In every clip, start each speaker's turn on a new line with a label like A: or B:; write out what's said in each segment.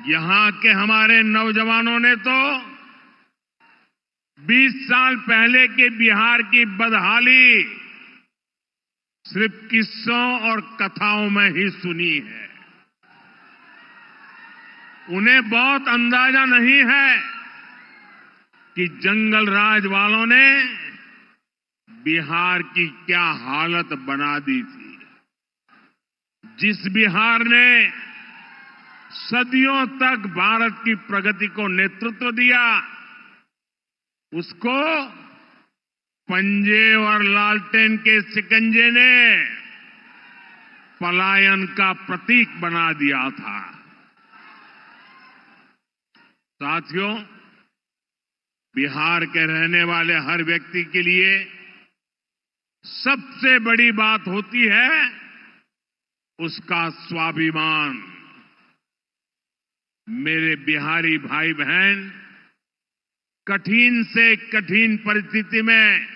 A: यहां के हमारे नौजवानों ने तो 20 साल पहले के बिहार की बदहाली सिर्फ किस्सों और कथाओं में ही सुनी है। उन्हें बहुत अंदाजा नहीं है कि जंगल राज वालों ने बिहार की क्या हालत बना दी थी। जिस बिहार ने सदियों तक भारत की प्रगति को नेतृत्व दिया, उसको पंजे और लालटेन के शिकंजे ने पलायन का प्रतीक बना दिया था। साथियों, बिहार के रहने वाले हर व्यक्ति के लिए सबसे बड़ी बात होती है उसका स्वाभिमान। मेरे बिहारी भाई बहन कठिन से कठिन परिस्थिति में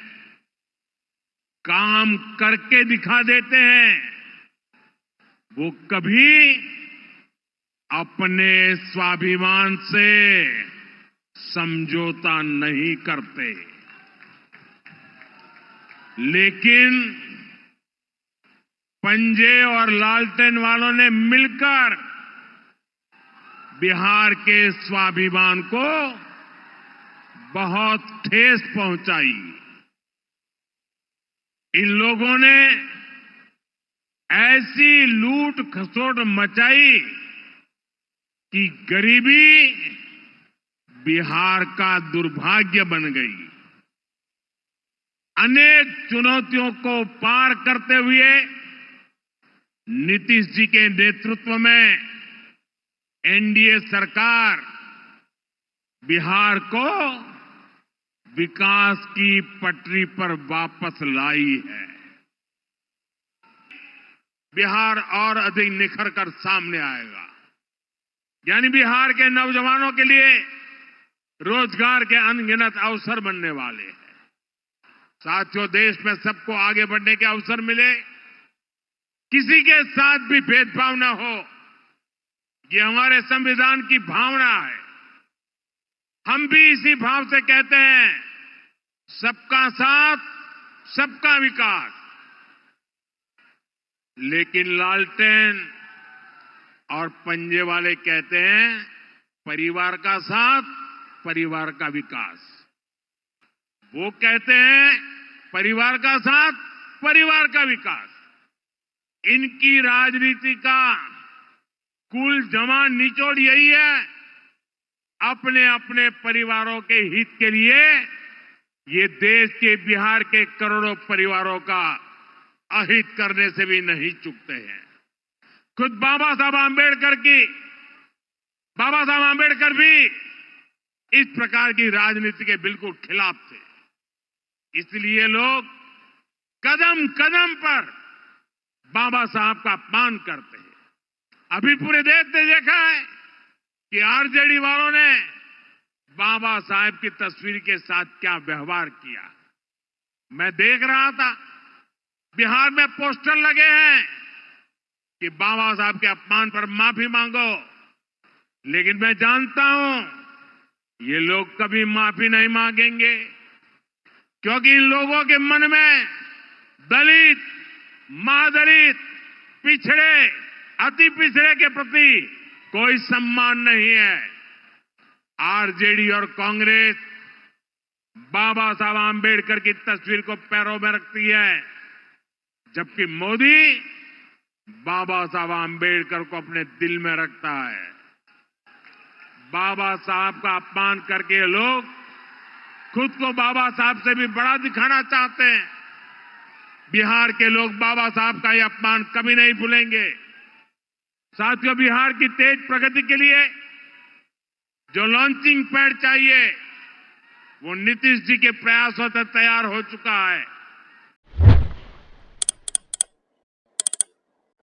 A: काम करके दिखा देते हैं। वो कभी अपने स्वाभिमान से समझौता नहीं करते। लेकिन पंजे और लालटेन वालों ने मिलकर बिहार के स्वाभिमान को बहुत ठेस पहुंचाई। इन लोगों ने ऐसी लूट खसोट मचाई कि गरीबी बिहार का दुर्भाग्य बन गई। अनेक चुनौतियों को पार करते हुए नीतीश जी के नेतृत्व में एनडीए सरकार बिहार को विकास की पटरी पर वापस लाई है। बिहार और अधिक निखर कर सामने आएगा। यानी बिहार के नौजवानों के लिए रोजगार के अनगिनत अवसर बनने वाले हैं। साथियों, देश में सबको आगे बढ़ने के अवसर मिले, किसी के साथ भी भेदभाव न हो, ये हमारे संविधान की भावना है। हम भी इसी भाव से कहते हैं, सबका साथ, सबका विकास। लेकिन लालटेन और पंजे वाले कहते हैं, परिवार का साथ, परिवार का विकास। वो कहते हैं, परिवार का साथ, परिवार का विकास। इनकी राजनीति का कुल जमा निचोड़ यही है, अपने अपने परिवारों के हित के लिए ये देश के बिहार के करोड़ों परिवारों का अहित करने से भी नहीं चूकते हैं। खुद बाबा साहब आंबेडकर भी इस प्रकार की राजनीति के बिल्कुल खिलाफ थे। इसलिए लोग कदम कदम पर बाबा साहब का अपमान करते हैं। अभी पूरे देश ने देखा है कि आरजेडी वालों ने बाबा साहब की तस्वीर के साथ क्या व्यवहार किया। मैं देख रहा था, बिहार में पोस्टर लगे हैं कि बाबा साहब के अपमान पर माफी मांगो। लेकिन मैं जानता हूं ये लोग कभी माफी नहीं मांगेंगे, क्योंकि इन लोगों के मन में दलित, महादलित, पिछड़े, अति पिछड़े के प्रति कोई सम्मान नहीं है। आरजेडी और कांग्रेस बाबा साहब आंबेडकर की तस्वीर को पैरों में रखती है, जबकि मोदी बाबा साहब आंबेडकर को अपने दिल में रखता है। बाबा साहब का अपमान करके लोग खुद को बाबा साहब से भी बड़ा दिखाना चाहते हैं। बिहार के लोग बाबा साहब का यह अपमान कभी नहीं भूलेंगे। साथियों, बिहार की तेज प्रगति के लिए जो लॉन्चिंग पैड चाहिए वो नीतीश जी के प्रयासों से तैयार हो चुका है।